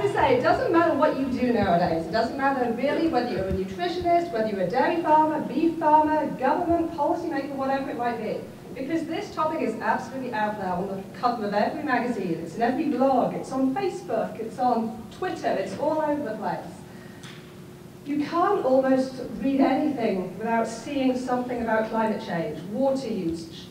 as I say, it doesn't matter what you do nowadays. It doesn't matter really whether you're a nutritionist, whether you're a dairy farmer, beef farmer, government, policymaker, whatever it might be. Because this topic is absolutely out there on the cover of every magazine. It's in every blog. It's on Facebook. It's on Twitter. It's all over the place. You can't almost read anything without seeing something about climate change, water use,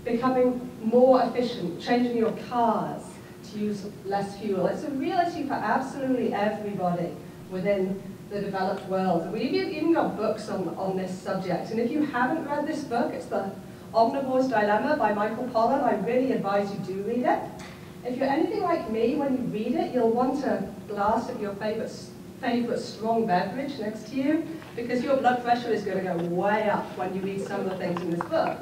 becoming more efficient, changing your cars to use less fuel. It's a real issue for absolutely everybody within the developed world. We've even got books on this subject. And if you haven't read this book, it's The Omnivore's Dilemma by Michael Pollan. I really advise you do read it. If you're anything like me, when you read it, you'll want a glass of your favorite strong beverage next to you, because your blood pressure is going to go way up when you read some of the things in this book.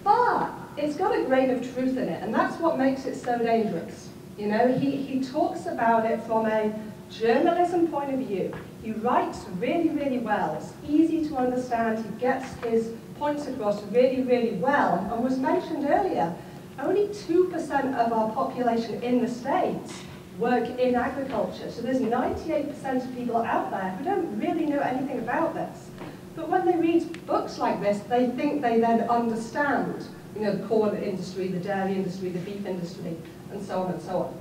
But it's got a grain of truth in it, and that's what makes it so dangerous. You know, he talks about it from a journalism point of view. He writes really, really well. It's easy to understand. He gets his points across really, really well. And was mentioned earlier, only 2% of our population in the States work in agriculture. So there's 98% of people out there who don't really know anything about this. But when they read books like this, they think they then understand, you know, the corn industry, the dairy industry, the beef industry, and so on and so on.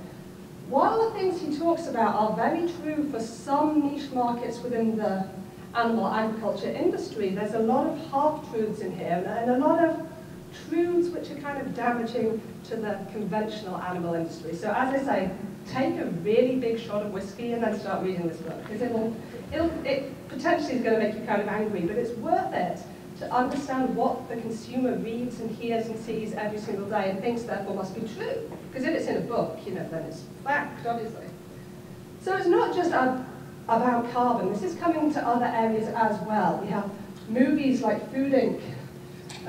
While the things he talks about are very true for some niche markets within the animal agriculture industry, there's a lot of half-truths in here, and a lot of truths which are kind of damaging to the conventional animal industry. So as I say, take a really big shot of whiskey and then start reading this book, because it potentially is going to make you kind of angry, but it's worth it to understand what the consumer reads and hears and sees every single day and thinks therefore must be true. Because if it's in a book, you know, then it's fact, obviously. So it's not just about carbon. This is coming to other areas as well. We have movies like Food Inc.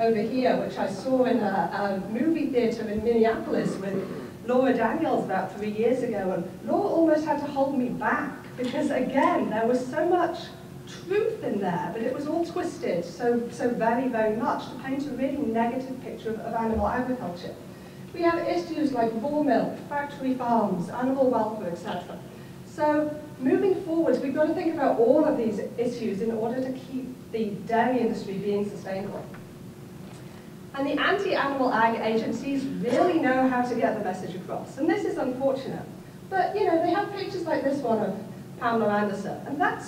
over here, which I saw in a movie theater in Minneapolis with Laura Daniels about 3 years ago, and Laura almost had to hold me back because, again, there was so much truth in there, but it was all twisted so very, very much to paint a really negative picture of animal agriculture. We have issues like raw milk, factory farms, animal welfare, etc. So moving forwards, we've got to think about all of these issues in order to keep the dairy industry being sustainable. And the anti-animal ag agencies really know how to get the message across. And this is unfortunate. But, you know, they have pictures like this one of Pamela Anderson. And that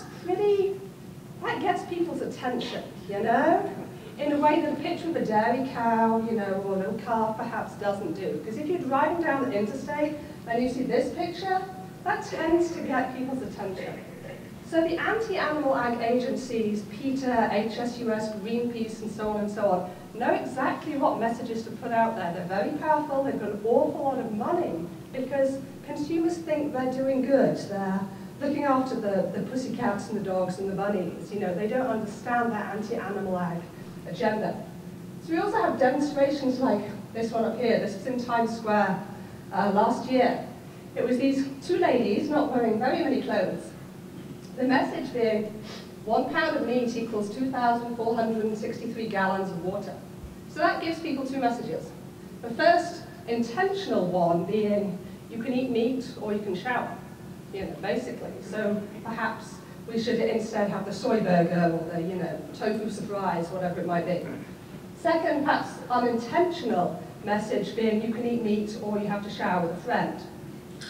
gets people's attention, you know, in a way that a picture of a dairy cow, you know, or a little calf perhaps doesn't do. Because if you're driving down the interstate and you see this picture, that tends to get people's attention. So the anti-animal ag agencies, PETA, HSUS, Greenpeace, and so on, know exactly what messages to put out there. They're very powerful, they've got an awful lot of money, because consumers think they're doing good. They're looking after the pussycats and the dogs and the bunnies. You know, they don't understand that anti-animal ag agenda. So we also have demonstrations like this one up here. This was in Times Square last year. It was these two ladies not wearing very many clothes. The message being, 1 pound of meat equals 2,463 gallons of water. So that gives people two messages. The first intentional one being, you can eat meat or you can shower, you know, basically. So perhaps we should instead have the soy burger or the, you know, tofu surprise, whatever it might be. Second, perhaps unintentional message being, you can eat meat or you have to shower with a friend,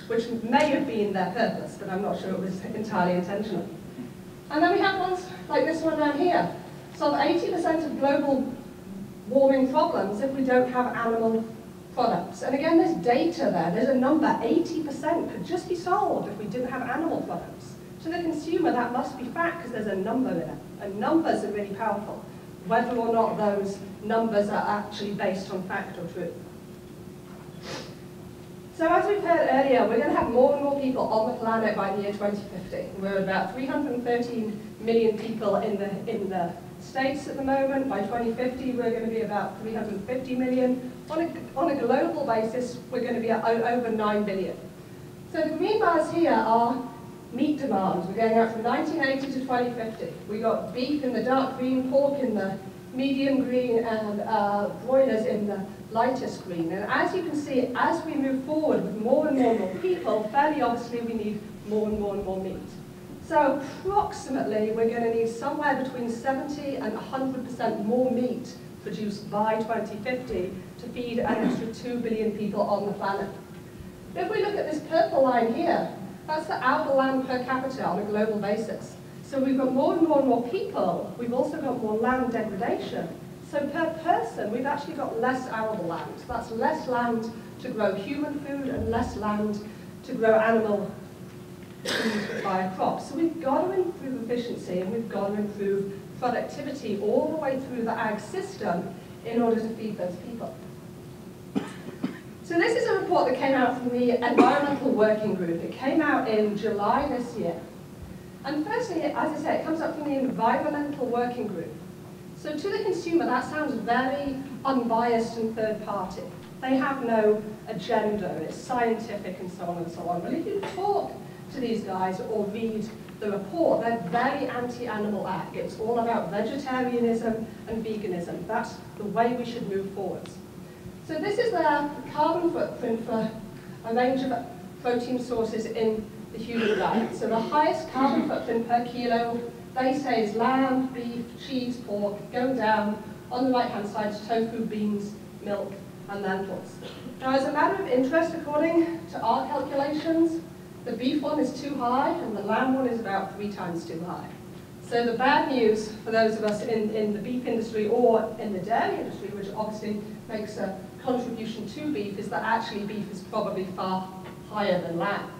which may have been their purpose, but I'm not sure it was entirely intentional. And then we have ones like this one down here. Solve 80% of global warming problems if we don't have animal products. And again, there's data there. There's a number. 80% could just be solved if we didn't have animal products. To the consumer, that must be fact because there's a number in it. And numbers are really powerful, whether or not those numbers are actually based on fact or truth. So as we've heard earlier, we're going to have more and more people on the planet by the year 2050. We're about 313 million people in the States at the moment. By 2050, we're going to be about 350 million. On a global basis, we're going to be at over 9 billion. So the green bars here are meat demand. We're going out from 1980 to 2050. We got beef in the dark green, pork in the medium green, and broilers in the lightest green. And as you can see, as we move forward with more and more people, fairly obviously we need more and more and more meat. So approximately, we're going to need somewhere between 70 and 100% more meat produced by 2050 to feed an extra 2 billion people on the planet. If we look at this purple line here, that's the arable land per capita on a global basis. So we've got more and more and more people, we've also got more land degradation. So per person, we've actually got less arable land. That's less land to grow human food and less land to grow animal food via crops. So we've got to improve efficiency and we've got to improve productivity all the way through the ag system in order to feed those people. So this is a report that came out from the Environmental Working Group. It came out in July this year. And firstly, as I say, it comes up from the Environmental Working Group. So to the consumer, that sounds very unbiased and third party. They have no agenda, it's scientific and so on and so on. But if you talk to these guys or read the report, they're very anti-animal ag. It's all about vegetarianism and veganism. That's the way we should move forwards. So this is their carbon footprint for a range of protein sources in the human diet. So the highest carbon footprint per kilo, they say, is lamb, beef, cheese, pork, going down on the right-hand side to tofu, beans, milk, and lentils. Now, as a matter of interest, according to our calculations, the beef one is too high, and the lamb one is about 3 times too high. So the bad news for those of us in the beef industry or in the dairy industry, which obviously makes a contribution to beef, is that actually beef is probably far higher than lamb.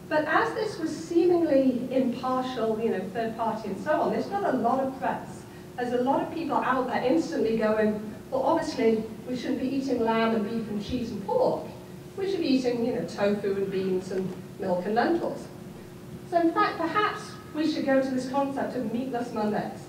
But as this was seemingly impartial, third party and so on, this got a lot of press. There's a lot of people out there instantly going, well, obviously, we shouldn't be eating lamb and beef and cheese and pork. We should be eating, tofu and beans and milk and lentils. So in fact, perhaps we should go to this concept of Meatless Mondays.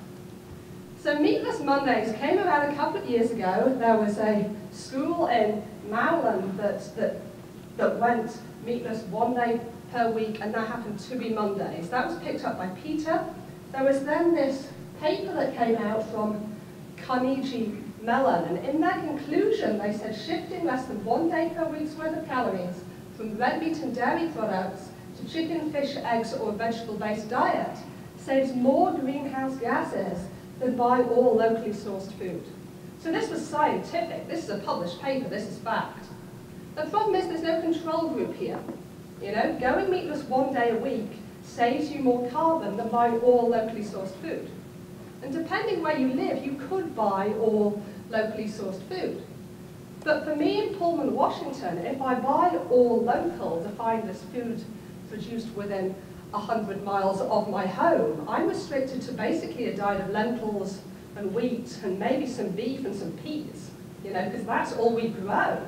So Meatless Mondays came about a couple of years ago. There was a school in Maryland that went meatless 1 day per week, and that happened to be Mondays. That was picked up by Peter. There was then this paper that came out from Carnegie Mellon, and in their conclusion, they said shifting less than 1 day per week's worth of calories from red meat and dairy products to chicken, fish, eggs, or a vegetable-based diet saves more greenhouse gases than buying all locally sourced food. So this was scientific. This is a published paper. This is fact. The problem is there's no control group here. Going meatless 1 day a week saves you more carbon than buying all locally sourced food. And depending where you live, you could buy all locally sourced food. But for me in Pullman, Washington, if I buy all local, defined as food produced within 100 miles of my home, I'm restricted to basically a diet of lentils and wheat and maybe some beef and some peas, because that's all we grow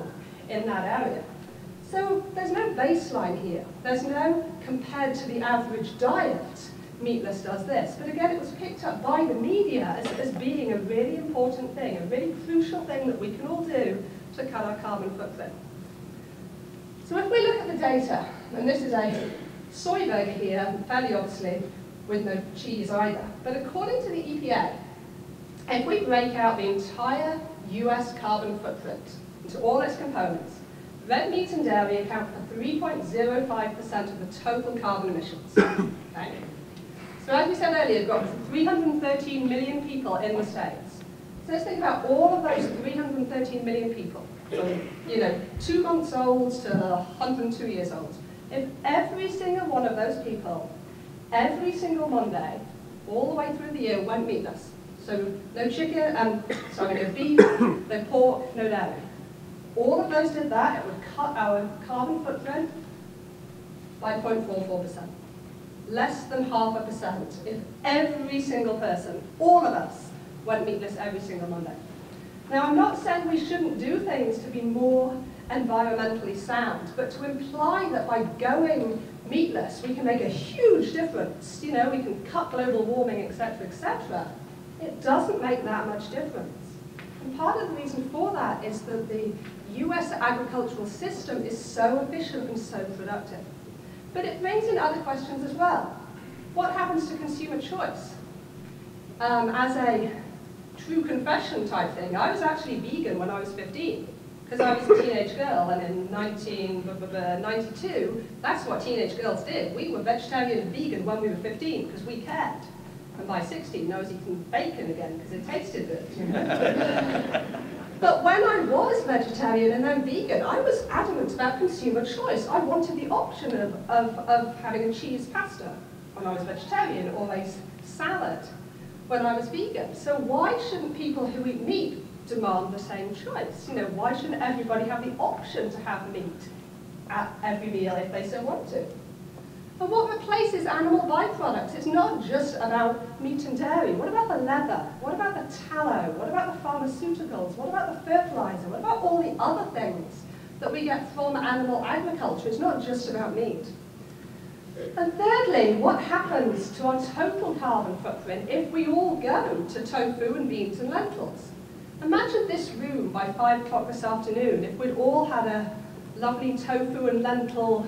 in that area. So there's no baseline here. There's no compared to the average diet, meatless does this. But again, it was picked up by the media as being a really important thing, a really crucial thing that we can all do to cut our carbon footprint. So if we look at the data, and this is a soy burger here, fairly obviously with no cheese either, but according to the EPA, if we break out the entire US carbon footprint into all its components, red meat and dairy account for 3.05% of the total carbon emissions. Okay? So as we said earlier, we've got 313 million people in the States. So let's think about all of those 313 million people, from 2 months old to 102 years old. If every single one of those people, every single Monday, all the way through the year, went meatless, so no chicken, no beef, no pork, no dairy. All of those did that, it would cut our carbon footprint by 0.44%. Less than 0.5% if every single person, all of us, went meatless every single Monday. Now, I'm not saying we shouldn't do things to be more environmentally sound, but to imply that by going meatless, we can make a huge difference, we can cut global warming, etc., etc., it doesn't make that much difference. And part of the reason for that is that the US agricultural system is so efficient and so productive. But it brings in other questions as well. What happens to consumer choice? As a true confession type thing, I was actually vegan when I was 15, because I was a teenage girl, and in 1992, that's what teenage girls did. We were vegetarian and vegan when we were 15 because we cared. And by 16, I was eating bacon again because it tasted good. You know? But when I was vegetarian and then vegan, I was adamant about consumer choice. I wanted the option of having a cheese pasta when I was vegetarian, or a salad when I was vegan. So why shouldn't people who eat meat demand the same choice? You know, why shouldn't everybody have the option to have meat at every meal if they so want to? And what replaces animal byproducts? It's not just about meat and dairy. What about the leather? What about the tallow? What about the pharmaceuticals? What about the fertilizer? What about all the other things that we get from animal agriculture? It's not just about meat. And thirdly, what happens to our total carbon footprint if we all go to tofu and beans and lentils? Imagine this room by 5 o'clock this afternoon if we'd all had a lovely tofu and lentil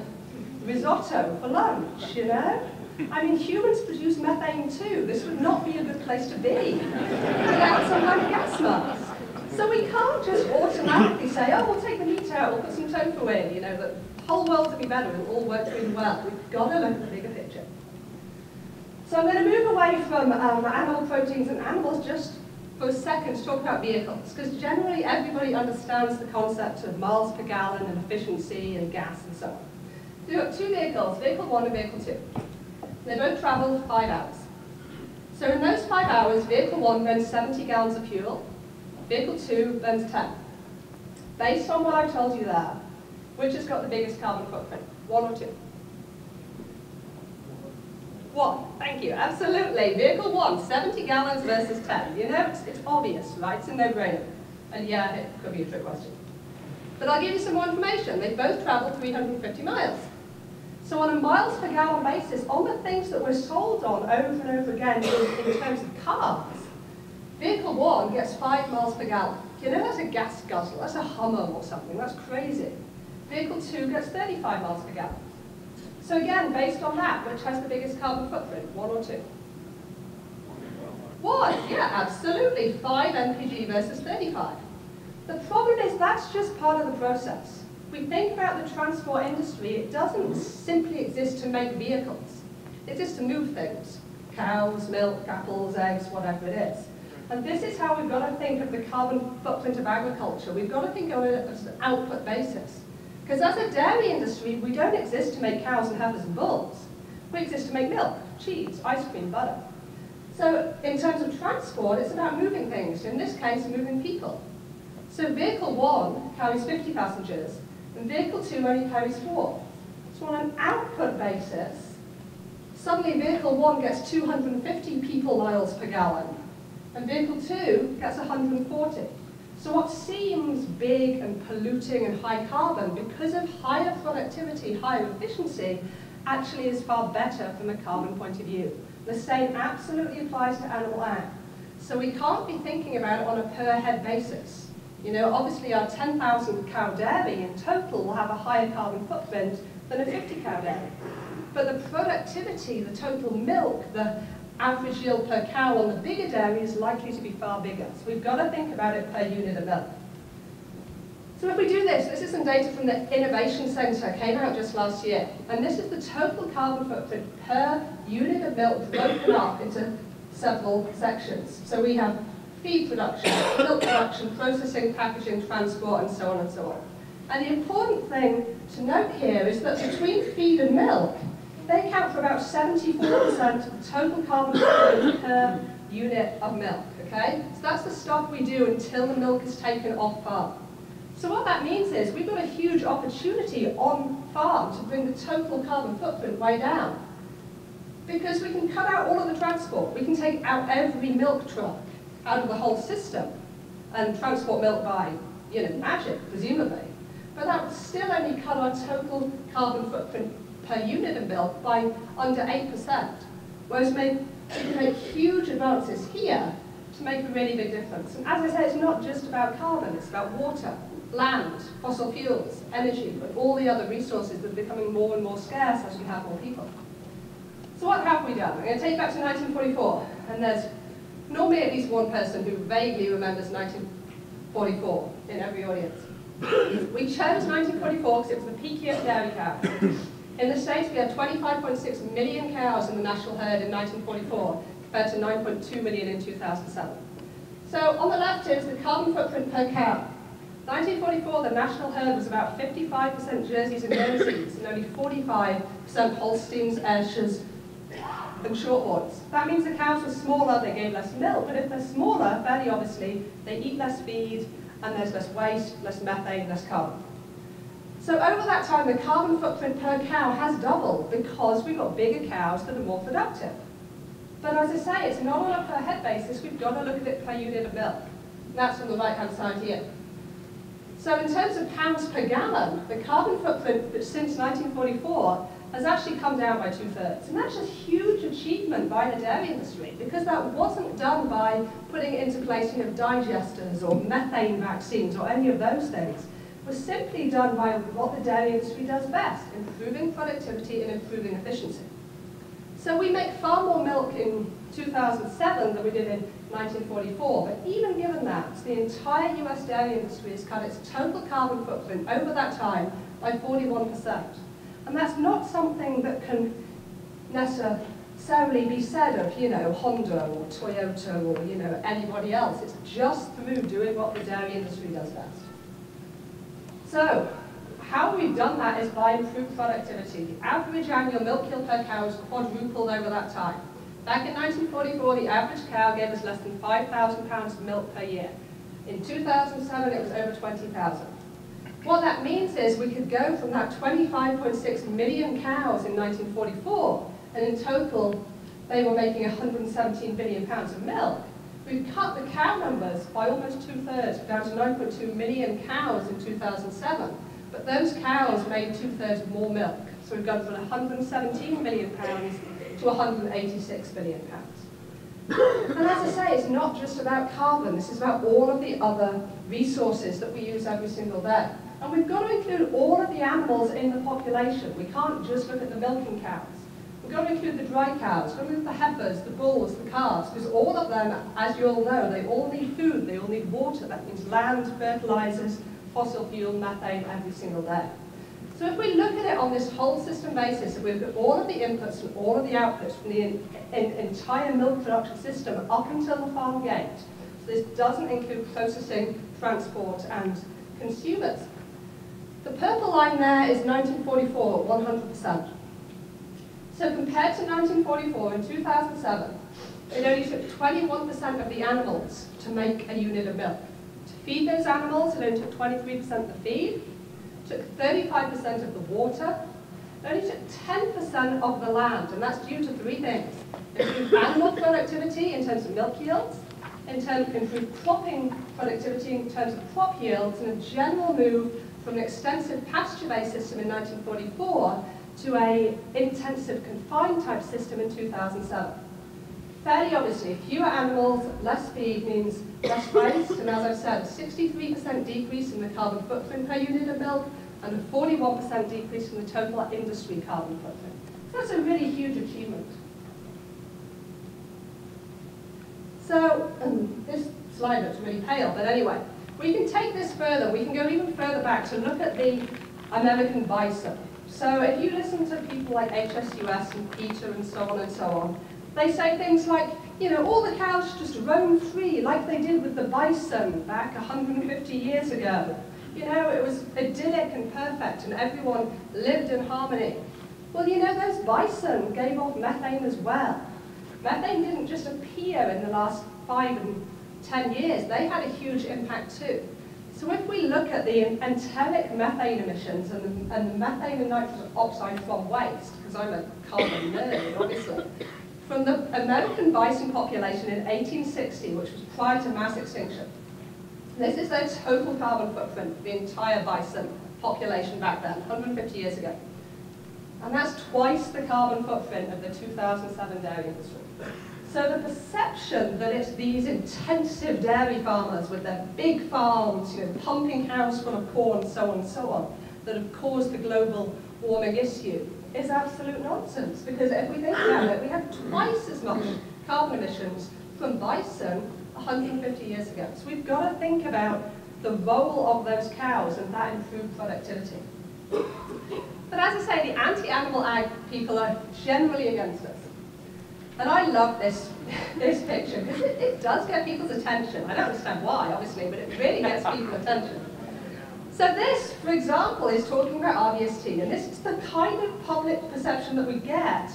risotto for lunch, you know? I mean, humans produce methane too. This would not be a good place to be without some kind of gas mask. So we can't just automatically say, oh, we'll take the meat out, we'll put some tofu in, you know, the whole world will be better and all work really well. We've got to look at the bigger picture. So I'm going to move away from animal proteins and animals just for a second to talk about vehicles, because generally everybody understands the concept of miles per gallon and efficiency and gas and so on. So you've got two vehicles, vehicle 1 and vehicle 2. They both travel 5 hours. So in those 5 hours, vehicle 1 burns 70 gallons of fuel, vehicle 2 burns 10. Based on what I've told you there, which has got the biggest carbon footprint, 1 or 2? 1, thank you, absolutely. Vehicle 1, 70 gallons versus 10. You know, it's obvious, right? It's a no-brainer. And yeah, it could be a trick question. But I'll give you some more information. They both travel 350 miles. So on a miles per gallon basis, on the things that we're sold on over and over again in terms of cars, vehicle 1 gets 5 miles per gallon. You know, that's a gas guzzler, that's a Hummer or something, that's crazy. Vehicle 2 gets 35 miles per gallon. So again, based on that, which has the biggest carbon footprint, 1 or 2? 1, yeah, absolutely. 5 mpg versus 35. The problem is that's just part of the process. We think about the transport industry, it doesn't simply exist to make vehicles. It exists to move things. Cows, milk, apples, eggs, whatever it is. And this is how we've got to think of the carbon footprint of agriculture. We've got to think of it as an output basis. Because as a dairy industry, we don't exist to make cows and heifers and bulls. We exist to make milk, cheese, ice cream, butter. So in terms of transport, it's about moving things. In this case, moving people. So vehicle 1 carries 50 passengers, and vehicle 2 only carries 4. So on an output basis, suddenly vehicle 1 gets 250 people miles per gallon, and vehicle 2 gets 140. So what seems big and polluting and high carbon, because of higher productivity, higher efficiency, actually is far better from a carbon point of view. The same absolutely applies to animal ag. So we can't be thinking about it on a per head basis. You know, obviously our 10,000 cow dairy in total will have a higher carbon footprint than a 50 cow dairy. But the productivity, the total milk, the average yield per cow on the bigger dairy is likely to be far bigger. So we've got to think about it per unit of milk. So if we do this is some data from the Innovation Centre, came out just last year. And this is the total carbon footprint per unit of milk broken up into several sections. So we have feed production, milk production, processing, packaging, transport, and so on and so on. And the important thing to note here is that between feed and milk, they account for about 74% of the total carbon footprint per unit of milk, okay? So that's the stuff we do until the milk is taken off farm. So what that means is we've got a huge opportunity on farm to bring the total carbon footprint way down. Because we can cut out all of the transport. We can take out every milk truck out of the whole system and transport milk by, you know, magic, presumably. But that would still only cut our total carbon footprint per unit of milk by under 8%. Whereas we can make huge advances here to make a really big difference. And as I say, it's not just about carbon, it's about water, land, fossil fuels, energy, but all the other resources that are becoming more and more scarce as we have more people. So what have we done? I'm going to take you back to 1944, and there's normally at least one person who vaguely remembers 1944 in every audience. We chose 1944 because it was the peak year for dairy cows. In the States, we had 25.6 million cows in the national herd in 1944, compared to 9.2 million in 2007. So on the left is the carbon footprint per cow. 1944, the national herd was about 55% Jerseys and Jerseys, and only 45% Holsteins, Ayrshire's, and Shorthorns. That means the cows were smaller, they gave less milk, but if they're smaller, fairly obviously, they eat less feed, and there's less waste, less methane, less carbon. So over that time, the carbon footprint per cow has doubled because we've got bigger cows that are more productive. But as I say, it's not on a per head basis, we've got to look at it per unit of milk. And that's on the right-hand side here. So in terms of pounds per gallon, the carbon footprint since 1944 has actually come down by 2/3. And that's a huge achievement by the dairy industry, because that wasn't done by putting into place digesters or methane vaccines or any of those things. It was simply done by what the dairy industry does best, improving productivity and improving efficiency. So we make far more milk in 2007 than we did in 1944, but even given that, the entire US dairy industry has cut its total carbon footprint over that time by 41%. And that's not something that can necessarily be said of, Honda or Toyota or, anybody else. It's just through doing what the dairy industry does best. So, how we've done that is by improved productivity. The average annual milk yield per cow has quadrupled over that time. Back in 1944, the average cow gave us less than 5,000 pounds of milk per year. In 2007, it was over 20,000. What that means is we could go from that 25.6 million cows in 1944, and in total, they were making 117 billion pounds of milk. We've cut the cow numbers by almost 2/3, down to 9.2 million cows in 2007. But those cows made 2/3 more milk. So we've gone from 117 million pounds to 186 billion pounds. And as I say, it's not just about carbon. This is about all of the other resources that we use every single day. And we've got to include all of the animals in the population. We can't just look at the milking cows. We've got to include the dry cows, we've got to include the heifers, the bulls, the calves, because all of them, as you all know, they all need food, they all need water. That means land, fertilizers, fossil fuel, methane every single day. So if we look at it on this whole system basis, if we look at all of the inputs and all of the outputs from the entire milk production system up until the farm gate, so this doesn't include processing, transport, and consumers. The purple line there is 1944, 100%. So compared to 1944, in 2007, it only took 21% of the animals to make a unit of milk. To feed those animals, it only took 23% of the feed, took 35% of the water, it only took 10% of the land, and that's due to three things. Improved animal productivity in terms of milk yields, in terms of improved cropping productivity in terms of crop yields, and a general move from an extensive pasture-based system in 1944 to an intensive confined type system in 2007. Fairly obviously, fewer animals, less feed means less waste, and as I've said, a 63% decrease in the carbon footprint per unit of milk, and a 41% decrease in the total industry carbon footprint. So that's a really huge achievement. So, this slide looks really pale, but anyway, we can take this further. We can go even further back to look at the American bison. So if you listen to people like HSUS and PETA and so on, they say things like, all the cows just roam free like they did with the bison back 150 years ago. It was idyllic and perfect and everyone lived in harmony. Well, those bison gave off methane as well. Methane didn't just appear in the last 5 and 10 years. They had a huge impact too. So if we look at the enteric methane emissions and the methane and nitrogen oxide from waste, because I'm a carbon nerd, obviously, from the American bison population in 1860, which was prior to mass extinction, this is their total carbon footprint for the entire bison population back then, 150 years ago. And that's twice the carbon footprint of the 2007 dairy industry. So the perception that it's these intensive dairy farmers with their big farms, pumping cows full of corn, so on, that have caused the global warming issue is absolute nonsense. Because if we think about it, we had twice as much carbon emissions from bison 150 years ago. So we've got to think about the role of those cows and that improved productivity. But as I say, the anti-animal ag people are generally against us. And I love this picture, because it does get people's attention. I don't understand why, obviously, but it really gets people's attention. So this, for example, is talking about RBST, and this is the kind of public perception that we get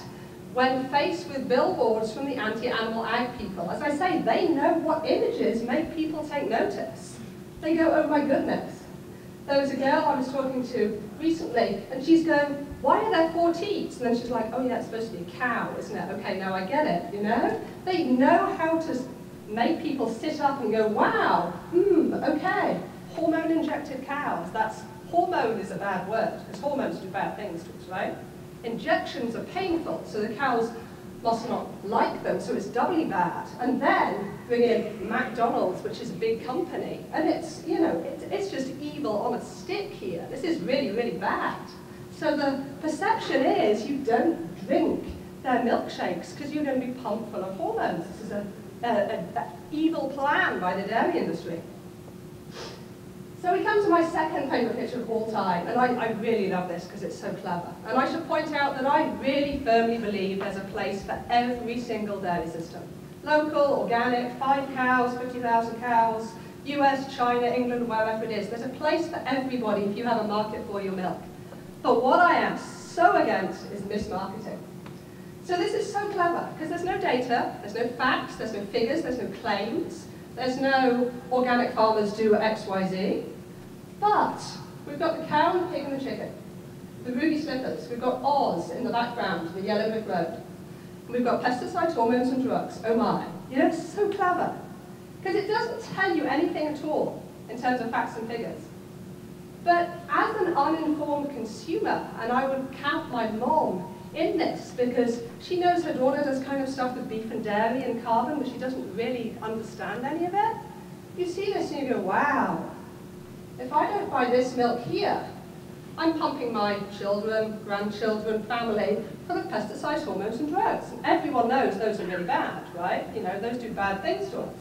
when faced with billboards from the anti-animal ag people. As I say, they know what images make people take notice. They go, oh my goodness. There was a girl I was talking to recently, and she's going, why are there 4 teats? And then she's like, oh yeah, it's supposed to be a cow, isn't it? Okay, now I get it, you know? They know how to make people sit up and go, wow, okay. Hormone-injected cows, hormone is a bad word, because hormones do bad things to us, right? Injections are painful, so the cows must not like them, so it's doubly bad. And then bring in McDonald's, which is a big company, and it's, you know, it's just evil on a stick here. This is really, really bad. So the perception is you don't drink their milkshakes because you're going to be pumped full of hormones. This is an evil plan by the dairy industry. So we come to my second favourite picture of all time, and I really love this because it's so clever. And I should point out that I really firmly believe there's a place for every single dairy system. Local, organic, 5 cows, 50,000 cows, US, China, England, wherever it is. There's a place for everybody if you have a market for your milk. But what I am so against is mismarketing. So this is so clever because there's no data, there's no facts, there's no figures, there's no claims. There's no organic farmers do X, Y, Z. But we've got the cow and the pig and the chicken. The ruby slippers. We've got Oz in the background, the yellow brick road. And we've got pesticides, hormones, and drugs. Oh my. You know, it's so clever. Because it doesn't tell you anything at all in terms of facts and figures. But as an uninformed consumer, and I would count my mom in this because she knows her daughter does kind of stuff with beef and dairy and carbon, but she doesn't really understand any of it. You see this and you go, wow, if I don't buy this milk here, I'm pumping my children, grandchildren, family full of pesticides, hormones, and drugs. And everyone knows those are really bad, right? You know, those do bad things to us.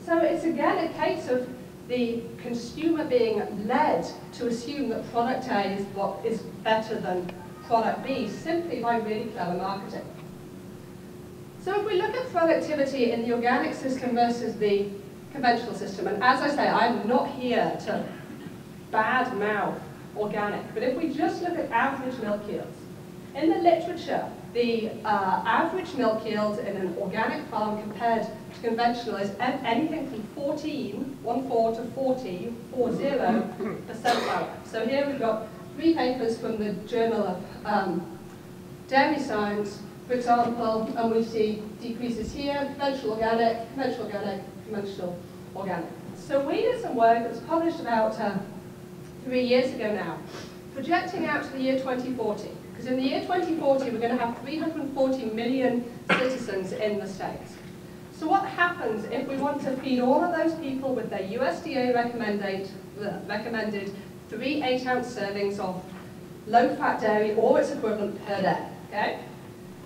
So it's again a case of the consumer being led to assume that product A is what is better than product B simply by really clever marketing. So if we look at productivity in the organic system versus the conventional system, and as I say, I'm not here to badmouth organic, but if we just look at average milk yields, in the literature, the average milk yield in an organic farm compared to conventional is anything from 14 to 40% lower. So here we've got 3 papers from the Journal of Dairy Science, for example, and we see decreases here, conventional organic, conventional organic, conventional organic. So we did some work that was published about 3 years ago now, projecting out to the year 2040. Because in the year 2040, we're going to have 340 million citizens in the States. So what happens if we want to feed all of those people with their USDA recommended 3 8-ounce servings of low-fat dairy or its equivalent per day, okay?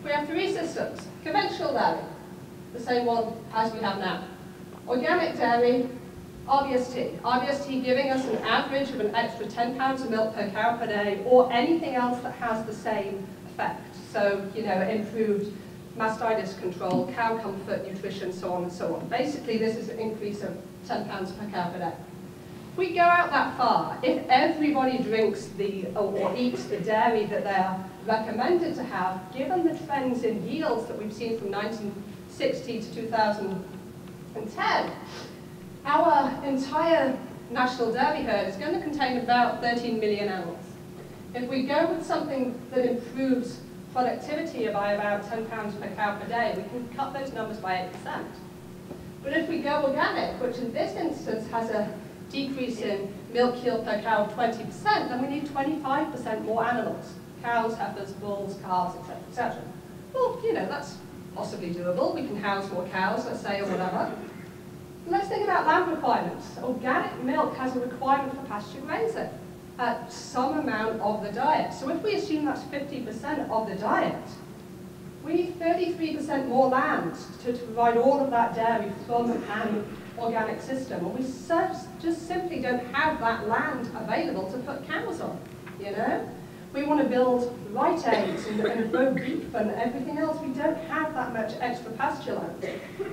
We have 3 systems. Conventional dairy, the same one as we have now. Organic dairy, RBST. RBST giving us an average of an extra 10 pounds of milk per cow per day, or anything else that has the same effect. So, you know, improved mastitis control, cow comfort, nutrition, so on and so on. Basically, this is an increase of 10 pounds per cow per day. If we go out that far, if everybody drinks or eats the dairy that they are recommended to have, given the trends in yields that we've seen from 1960 to 2010, our entire national dairy herd is going to contain about 13 million animals. If we go with something that improves productivity by about 10 pounds per cow per day, we can cut those numbers by 8%. But if we go organic, which in this instance has a decrease in milk yield per cow of 20%, then we need 25% more animals. Cows, heifers, bulls, calves, etc., etc. Well, you know, that's possibly doable. We can house more cows, let's say, or whatever. Let's think about land requirements. Organic milk has a requirement for pasture grazing at some amount of the diet. So if we assume that's 50% of the diet, we need 33% more land to provide all of that dairy from an organic system. And we just simply don't have that land available to put cows on, you know? We want to build Rite Aids and grow beef and everything else. We don't have that much extra pasture land.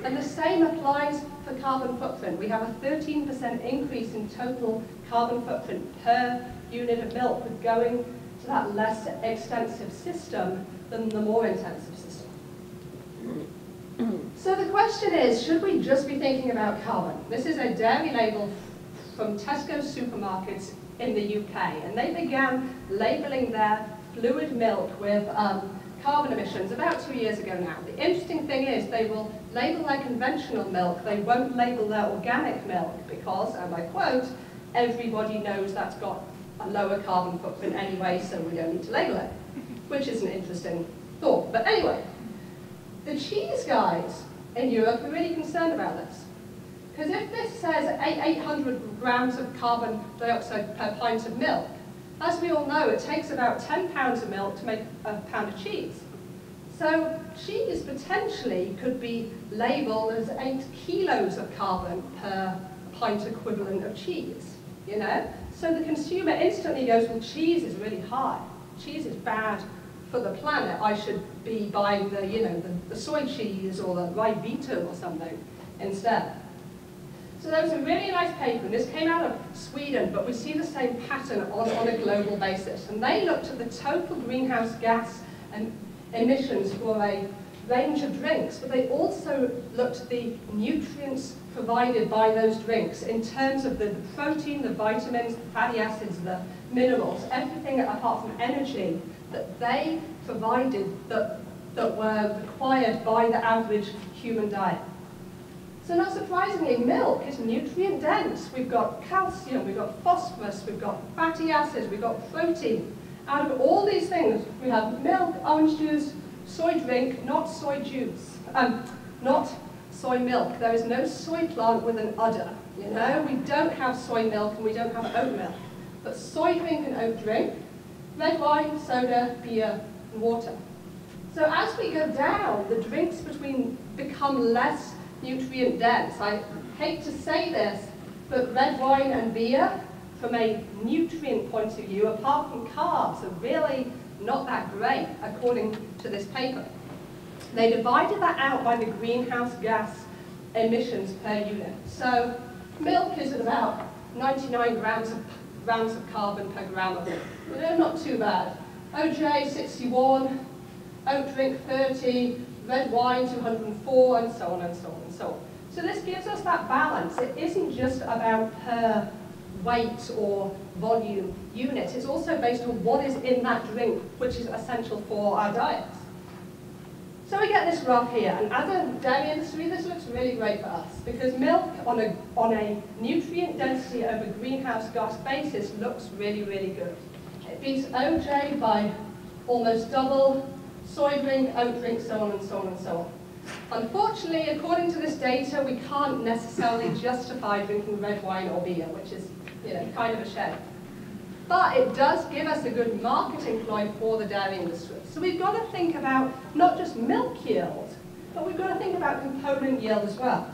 And the same applies for carbon footprint. We have a 13% increase in total carbon footprint per unit of milk with going to that less extensive system than the more intensive system. So the question is, should we just be thinking about carbon? This is a dairy label from Tesco supermarkets in the UK, and they began labeling their fluid milk with carbon emissions about 2 years ago now. The interesting thing is they will label their conventional milk, they won't label their organic milk because, and I quote, everybody knows that's got a lower carbon footprint anyway, so we don't need to label it, which is an interesting thought. But anyway, the cheese guys in Europe are really concerned about this. Because if this says 800 grams of carbon dioxide per pint of milk, as we all know, it takes about 10 pounds of milk to make a pound of cheese. So cheese potentially could be labeled as 8 kilos of carbon per pint equivalent of cheese, you know? So the consumer instantly goes, well, cheese is really high. Cheese is bad for the planet. I should be buying the, you know, the soy cheese or the rye Vita or something instead. So there was a really nice paper, and this came out of Sweden, but we see the same pattern on a global basis. And they looked at the total greenhouse gas emissions for a range of drinks, but they also looked at the nutrients provided by those drinks in terms of the protein, the vitamins, the fatty acids, the minerals, everything apart from energy that they provided that were required by the average human diet. So not surprisingly, milk is nutrient dense. We've got calcium, we've got phosphorus, we've got fatty acids, we've got protein. Out of all these things, we have milk, orange juice, soy drink, not soy juice, not soy milk. There is no soy plant with an udder, you know? We don't have soy milk and we don't have oat milk. But soy drink and oat drink, red wine, soda, beer, and water. So as we go down, the drinks become less nutrient dense. I hate to say this, but red wine and beer, from a nutrient point of view, apart from carbs, are really not that great, according to this paper. They divided that out by the greenhouse gas emissions per unit. So milk is at about 99 grams of carbon per gram of milk. You know, not too bad. OJ, 61, oat drink, 30, red wine, 204, and so on and so on and so on. So this gives us that balance. It isn't just about per weight or volume unit. It's also based on what is in that drink, which is essential for our diets. So we get this graph here, and as a dairy industry, this looks really great for us, because milk on a nutrient density over greenhouse gas basis looks really, really good. It beats OJ by almost double, soy drink, oat drink, so on and so on and so on. Unfortunately, according to this data, we can't necessarily justify drinking red wine or beer, which is, you know, kind of a shame. But it does give us a good marketing ploy for the dairy industry. So we've got to think about not just milk yield, but we've got to think about component yield as well.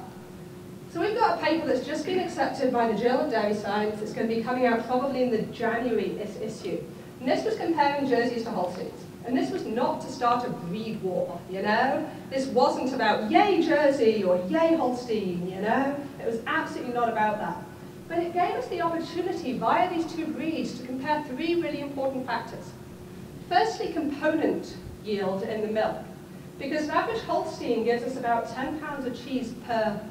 So we've got a paper that's just been accepted by the Journal of Dairy Science. It's going to be coming out probably in the January issue. And this was comparing Jerseys to Holsteins. And this was not to start a breed war, you know? This wasn't about yay Jersey or yay Holstein, you know? It was absolutely not about that. But it gave us the opportunity via these two breeds to compare three really important factors. Firstly, component yield in the milk. Because an average Holstein gives us about 10 pounds of cheese per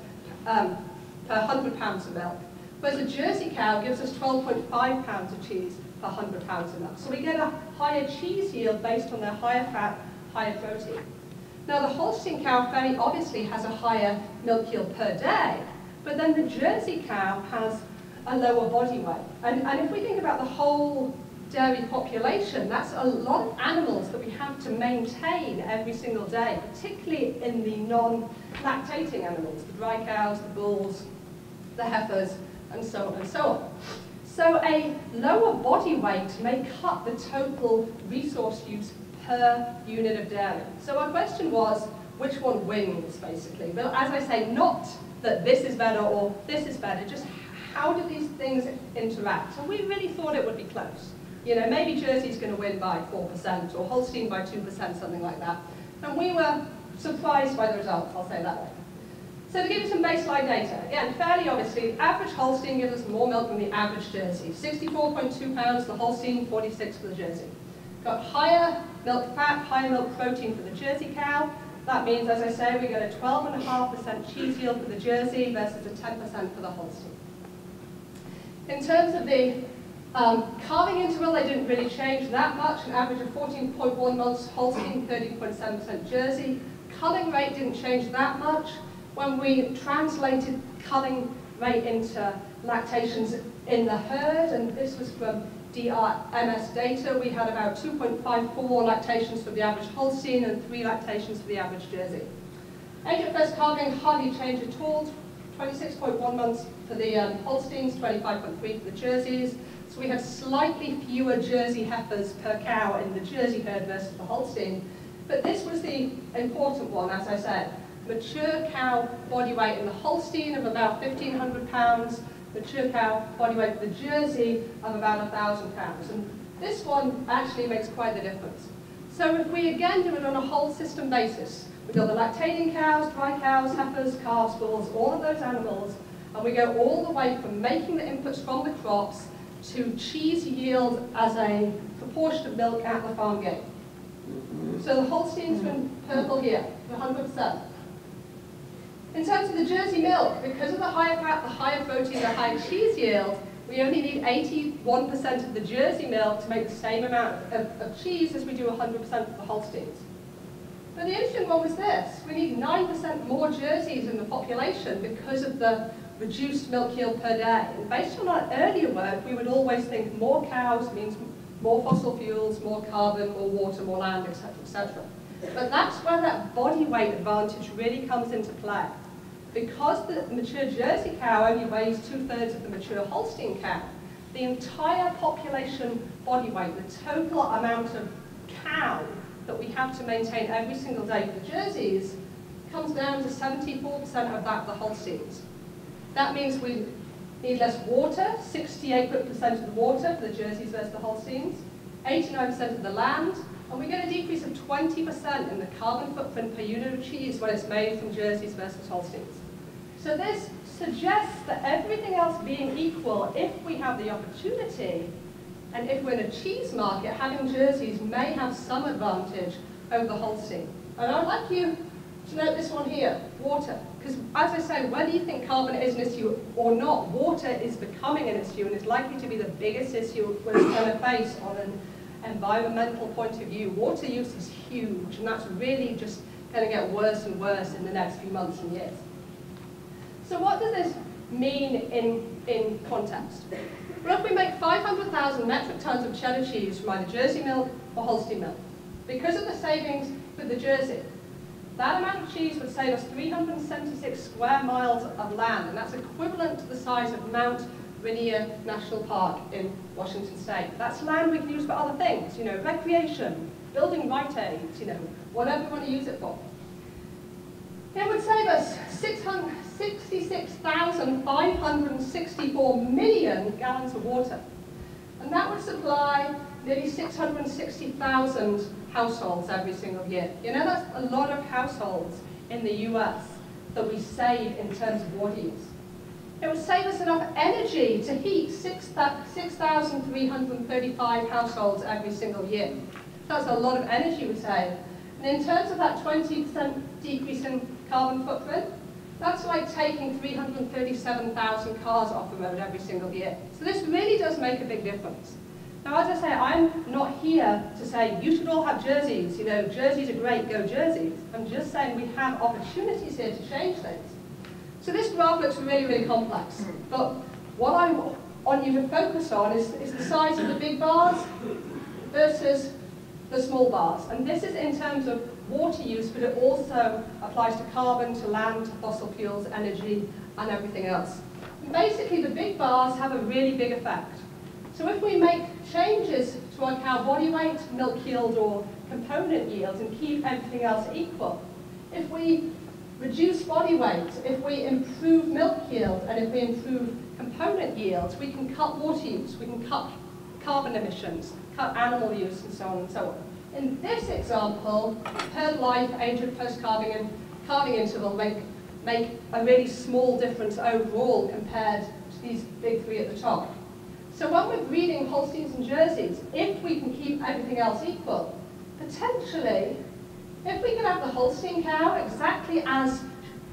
100 pounds of milk, whereas a Jersey cow gives us 12.5 pounds of cheese per 100 pounds of milk. So we get a higher cheese yield based on their higher fat, higher protein. Now the Holstein cow very obviously has a higher milk yield per day, but then the Jersey cow has a lower body weight. And if we think about the whole dairy population, that's a lot of animals that we have to maintain every single day, particularly in the non-lactating animals, the dry cows, the bulls, the heifers, and so on and so on. So a lower body weight may cut the total resource use per unit of dairy. So our question was, which one wins, basically? But as I say, not that this is better or this is better, just how do these things interact? So we really thought it would be close. You know, maybe Jersey's going to win by 4% or Holstein by 2%, something like that. And we were surprised by the results, I'll say that way. So to give you some baseline data, again, fairly obviously, the average Holstein gives us more milk than the average Jersey. 64.2 pounds for the Holstein, 46 for the Jersey. Got higher milk fat, higher milk protein for the Jersey cow. That means, as I say, we get a 12.5% cheese yield for the Jersey versus a 10% for the Holstein. In terms of the calving interval, they didn't really change that much, an average of 14.1 months Holstein, 30.7% Jersey. Culling rate didn't change that much. When we translated culling rate into lactations in the herd, and this was from DRMS data, we had about 2.54 lactations for the average Holstein and 3 lactations for the average Jersey. Age at first calving hardly changed at all, 26.1 months for the Holsteins, 25.3 for the Jerseys. So we had slightly fewer Jersey heifers per cow in the Jersey herd versus the Holstein. But this was the important one, as I said. Mature cow body weight in the Holstein of about 1,500 pounds, mature cow body weight for the Jersey of about 1,000 pounds. And this one actually makes quite the difference. So if we again do it on a whole system basis, we've got the lactating cows, dry cows, heifers, calves, bulls, all of those animals, and we go all the way from making the inputs from the crops to cheese yield as a proportion of milk at the farm gate. So the Holsteins in purple here, 100%. In terms of the Jersey milk, because of the higher fat, the higher protein, the higher cheese yield, we only need 81% of the Jersey milk to make the same amount of cheese as we do 100% of the Holsteins. But the interesting one was this. We need 9% more Jerseys in the population because of the reduced milk yield per day. And based on our earlier work, we would always think more cows means more fossil fuels, more carbon, more water, more land, etc., etc. But that's where that body weight advantage really comes into play. Because the mature Jersey cow only weighs 2/3 of the mature Holstein cow, the entire population body weight, the total amount of cow that we have to maintain every single day for the Jerseys, comes down to 74% of that of the Holsteins. That means we need less water, 68% of the water for the Jerseys versus the Holsteins, 89% of the land, and we get a decrease of 20% in the carbon footprint per unit of cheese when it's made from Jerseys versus Holsteins. So this suggests that everything else being equal, if we have the opportunity, and if we're in a cheese market, having Jerseys may have some advantage over the Holstein. And I'd like you to note this one here, water. Because as I say, whether you think carbon is an issue or not, water is becoming an issue and is likely to be the biggest issue we're going to face on an environmental point of view. Water use is huge, and that's really just going to get worse and worse in the next few months and years. So what does this mean in context? Well, if we make 500,000 metric tons of cheddar cheese from either Jersey milk or Holstein milk, because of the savings for the Jersey, that amount of cheese would save us 376 square miles of land, and that's equivalent to the size of Mount Rainier National Park in Washington State. That's land we can use for other things, you know, recreation, building Rite Aids, you know, whatever we want to use it for. It would save us 66,564 million gallons of water. And that would supply nearly 660,000 households every single year. You know, that's a lot of households in the US that we save in terms of water use. It would save us enough energy to heat 6,335 households every single year. That's a lot of energy we save. And in terms of that 20% decrease in carbon footprint, that's like taking 337,000 cars off the road every single year. So this really does make a big difference. Now, as I say, I'm not here to say you should all have Jerseys, you know, Jerseys are great, go Jerseys. I'm just saying we have opportunities here to change things. So this graph looks really, really complex, but what I want you to focus on is the size of the big bars versus the small bars. And this is in terms of water use, but it also applies to carbon, to land, to fossil fuels, energy, and everything else. And basically, the big bars have a really big effect. So if we make changes to our cow body weight, milk yield, or component yield and keep everything else equal, if we reduce body weight, if we improve milk yield, and if we improve component yields, we can cut water use, we can cut carbon emissions, cut animal use, and so on and so on. In this example, herd life, age of post-calving, and calving interval make a really small difference overall compared to these big three at the top. So when we're breeding Holsteins and Jerseys, if we can keep everything else equal, potentially, if we can have the Holstein cow exactly as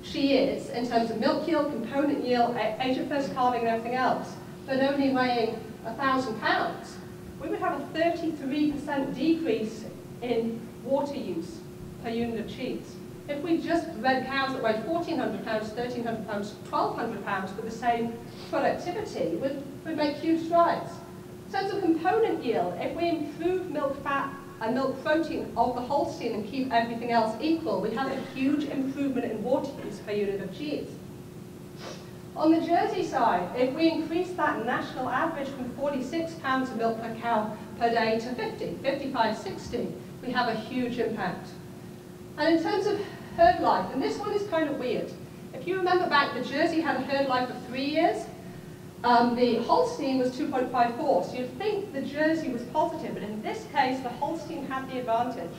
she is in terms of milk yield, component yield, age of first calving, and everything else, but only weighing 1,000 pounds, we would have a 33% decrease in water use per unit of cheese. If we just bred cows that weighed 1,400 pounds, 1,300 pounds, 1,200 pounds with the same productivity, we'd make huge strides. In terms of component yield, if we improve milk fat and milk protein of the Holstein and keep everything else equal, we have a huge improvement in water use per unit of cheese. On the Jersey side, if we increase that national average from 46 pounds of milk per cow per day to 50, 55, 60, we have a huge impact. And in terms of herd life, and this one is kind of weird. If you remember back, the Jersey had a herd life of 3 years. The Holstein was 2.54, so you'd think the Jersey was positive, but in this case, the Holstein had the advantage.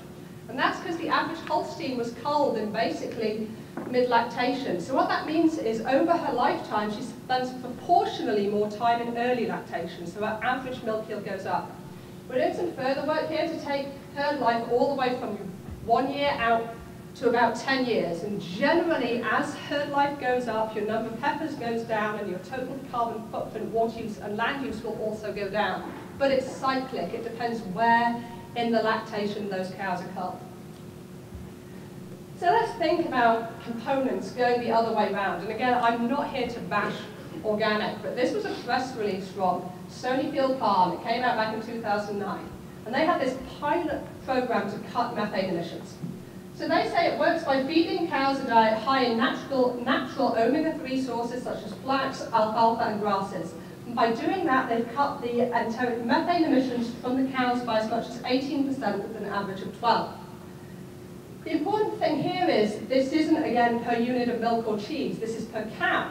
And that's because the average Holstein was culled in basically mid-lactation. So what that means is, over her lifetime, she spends proportionally more time in early lactation, so her average milk yield goes up. We're doing some further work here to take herd life all the way from 1 year out to about 10 years. And generally, as herd life goes up, your number of heifers goes down, and your total carbon footprint, water use, and land use will also go down. But it's cyclic. It depends where in the lactation those cows are culled. So let's think about components going the other way around. And again, I'm not here to bash organic, but this was a press release from Stonyfield Farm. It came out back in 2009. And they had this pilot program to cut methane emissions. So they say it works by feeding cows a diet high in natural omega-3 sources such as flax, alfalfa, and grasses. And by doing that, they've cut the methane emissions from the cows by as much as 18% with an average of 12. The important thing here is this isn't, again, per unit of milk or cheese. This is per cow.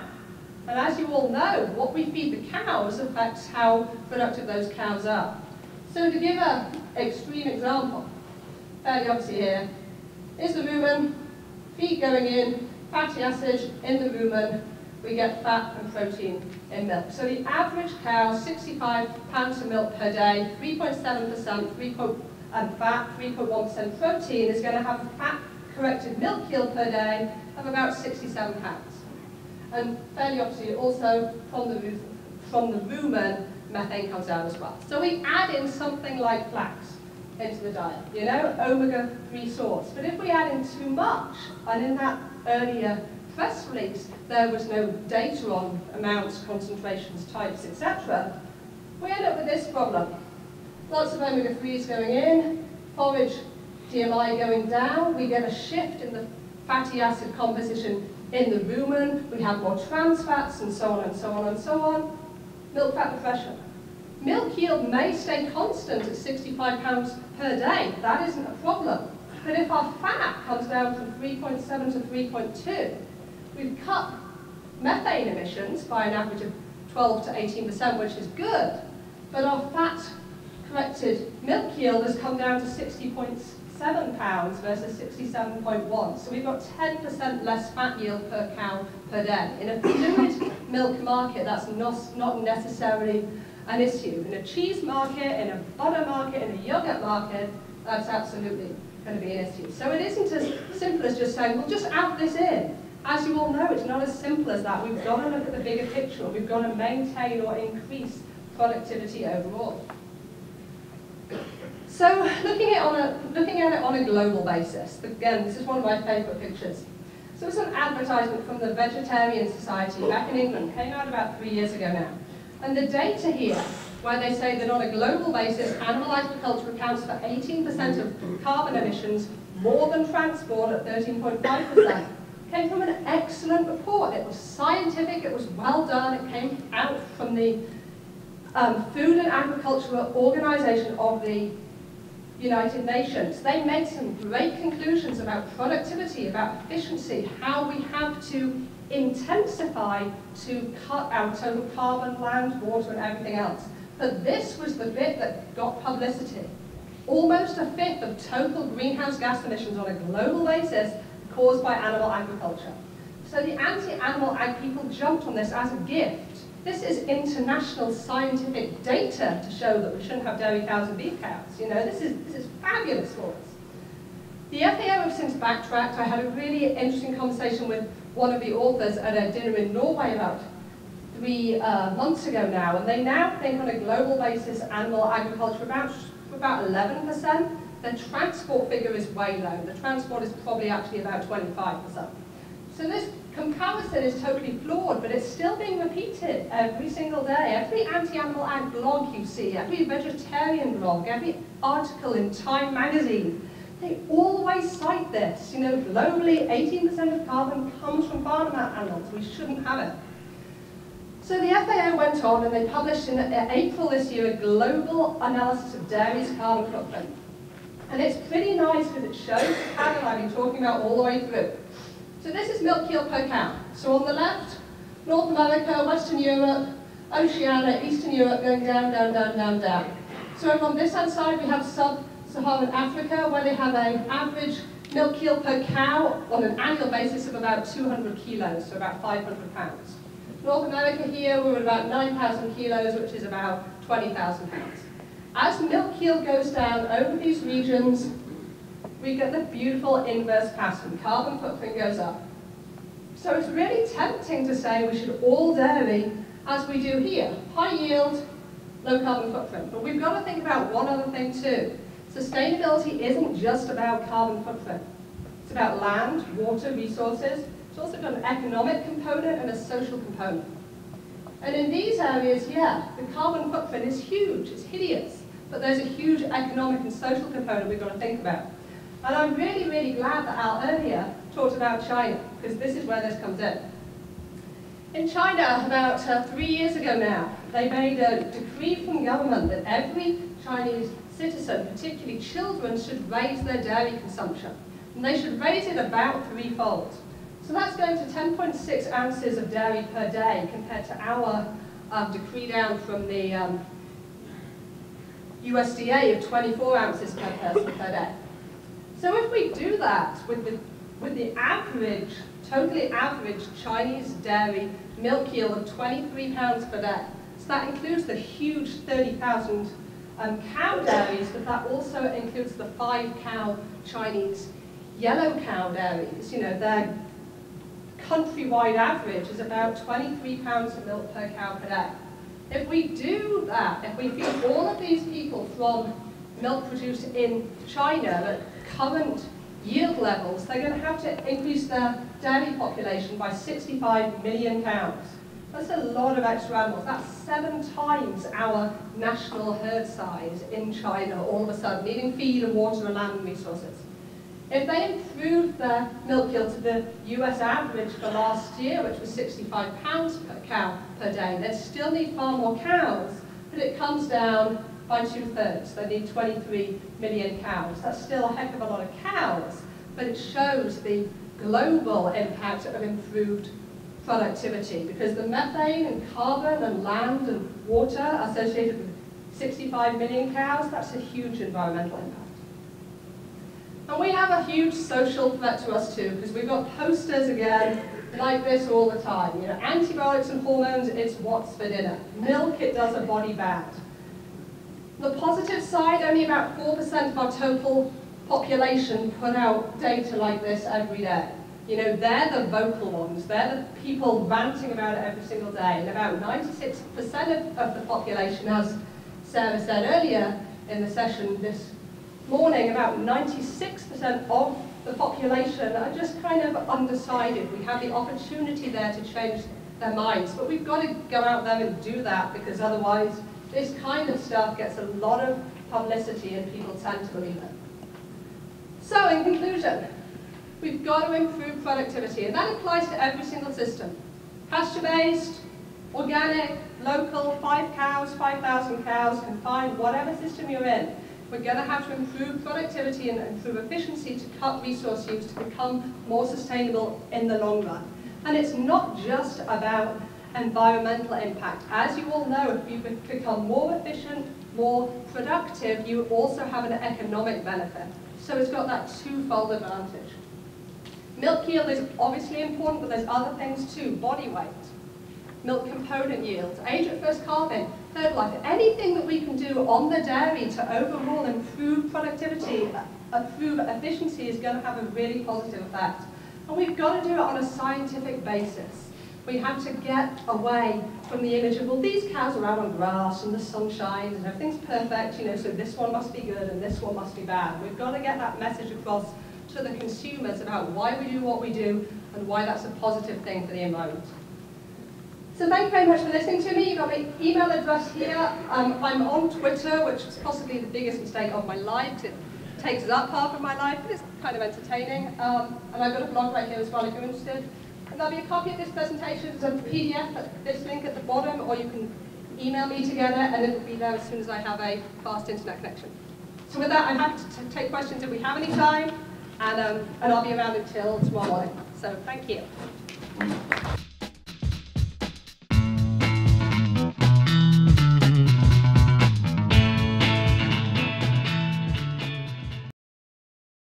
And as you all know, what we feed the cows affects how productive those cows are. So to give an extreme example, fairly obviously here, is the rumen, feed going in, fatty acid in the rumen, we get fat and protein in milk. So the average cow, 65 pounds of milk per day, 3.7% fat, 3.1% protein, is going to have a fat-corrected milk yield per day of about 67 pounds. And fairly obviously also from the rumen, methane comes out as well. So we add in something like flax into the diet, you know, omega-3 source. But if we add in too much, and in that earlier press release there was no data on amounts, concentrations, types, etc., we end up with this problem. Lots of omega-3s going in, forage GMI going down, we get a shift in the fatty acid composition in the rumen, we have more trans fats, and so on and so on and so on. Milk fat depression. Milk yield may stay constant at 65 pounds per day. That isn't a problem. But if our fat comes down from 3.7 to 3.2, we've cut methane emissions by an average of 12 to 18%, which is good. But our fat-corrected milk yield has come down to 60.7 pounds versus 67.1. So we've got 10% less fat yield per cow per day. In a fluid milk market, that's not necessarily an issue. In a cheese market, in a butter market, in a yogurt market, that's absolutely going to be an issue. So it isn't as simple as just saying, well, just add this in. As you all know, it's not as simple as that. We've got to look at the bigger picture. We've got to maintain or increase productivity overall. So looking at it on a global basis, again, this is one of my favourite pictures. So it's an advertisement from the Vegetarian Society back in England, came out about 3 years ago now. And the data here, where they say that on a global basis, animal agriculture accounts for 18% of carbon emissions, more than transport at 13.5%, came from an excellent report. It was scientific, it was well done, it came out from the Food and Agriculture Organization of the United Nations. They made some great conclusions about productivity, about efficiency, how we have to intensify to cut our total carbon, land, water, and everything else. But this was the bit that got publicity. Almost a fifth of total greenhouse gas emissions on a global basis caused by animal agriculture. So the anti-animal ag people jumped on this as a gift. This is international scientific data to show that we shouldn't have dairy cows and beef cows. This is fabulous for us. The FAO have since backtracked. I had a really interesting conversation with one of the authors at a dinner in Norway about 3 months ago now, and they now think on a global basis animal agriculture about 11%. The transport figure is way low. The transport is probably actually about 25%. So this comparison is totally flawed, but it's still being repeated every single day. Every anti-animal ag blog you see, every vegetarian blog, every article in Time magazine, they always cite this. Globally, 18% of carbon comes from farm animals. We shouldn't have it. So the FAO went on and they published in April this year a global analysis of dairy's carbon footprint. And it's pretty nice because it shows the pattern I've been talking about all the way through. So this is milk yield per cow. So on the left, North America, Western Europe, Oceania, Eastern Europe, going down, down, down, down, down. So on this hand side, we have sub-Saharan Africa, where they have an average milk yield per cow on an annual basis of about 200 kilos, so about 500 pounds. North America here, we're at about 9,000 kilos, which is about 20,000 pounds. As milk yield goes down over these regions, we get the beautiful inverse pattern. Carbon footprint goes up. So it's really tempting to say we should all dairy as we do here. High yield, low carbon footprint. But we've got to think about one other thing too. Sustainability isn't just about carbon footprint. It's about land, water, resources. It's also got an economic component and a social component. And in these areas, yeah, the carbon footprint is huge. It's hideous. But there's a huge economic and social component we've got to think about. And I'm really, really glad that Al earlier talked about China, because this is where this comes in. In China, about 3 years ago now, they made a decree from government that every Chinese citizen, particularly children, should raise their dairy consumption. And they should raise it about 3-fold. So that's going to 10.6 ounces of dairy per day compared to our decree down from the USDA of 24 ounces per person per day. So if we do that with the average, totally average Chinese dairy milk yield of 23 pounds per day, so that includes the huge 30,000 cow dairies, but that also includes the 5-cow Chinese yellow cow dairies. Their countrywide average is about 23 pounds of milk per cow per day. If we do that, if we feed all of these people from milk produced in China at current yield levels, they're going to have to increase their dairy population by 65 million cows. That's a lot of extra animals. That's 7 times our national herd size in China all of a sudden, needing feed and water and land and resources. If they improved their milk yield to the US average for last year, which was 65 pounds per cow per day, they'd still need far more cows, but it comes down by 2/3. They need 23 million cows. That's still a heck of a lot of cows, but it shows the global impact of improved productivity, because the methane and carbon and land and water associated with 65 million cows, that's a huge environmental impact. And we have a huge social threat to us too, because we've got posters again like this all the time. Antibiotics and hormones, it's what's for dinner. Milk, it does a body bad. The positive side, only about 4% of our total population put out data like this every day. They're the vocal ones. They're the people ranting about it every single day. And about 96% of the population, as Sarah said earlier in the session this morning, about 96% of the population are just kind of undecided. We have the opportunity there to change their minds. But we've got to go out there and do that, because otherwise this kind of stuff gets a lot of publicity and people tend to believe it. So in conclusion, we've got to improve productivity, and that applies to every single system. Pasture-based, Organic, local, 5 cows, 5,000 cows, confined, whatever system you're in. We're going to have to improve productivity and improve efficiency to cut resource use to become more sustainable in the long run. And it's not just about environmental impact. As you all know, if you become more efficient, more productive, you also have an economic benefit. So it's got that twofold advantage. Milk yield is obviously important, but there's other things too. Body weight, milk component yields, age at first calving, third life. Anything that we can do on the dairy to overall improve productivity, improve efficiency is going to have a really positive effect. And we've got to do it on a scientific basis. We have to get away from the image of, well, these cows are out on grass and the sun shines and everything's perfect, you know, so this one must be good and this one must be bad. We've got to get that message across to the consumers about why we do what we do and why that's a positive thing for the environment. So thank you very much for listening to me. You've got my email address here. I'm on Twitter, which is possibly the biggest mistake of my life. It takes up half of my life, but it's kind of entertaining. And I've got a blog right here as well if you're interested. And there'll be a copy of this presentation as a PDF at this link at the bottom, or you can email me together, and it'll be there as soon as I have a fast internet connection. So with that, I'm happy to take questions if we have any time, and I'll be around until tomorrow morning. So thank you.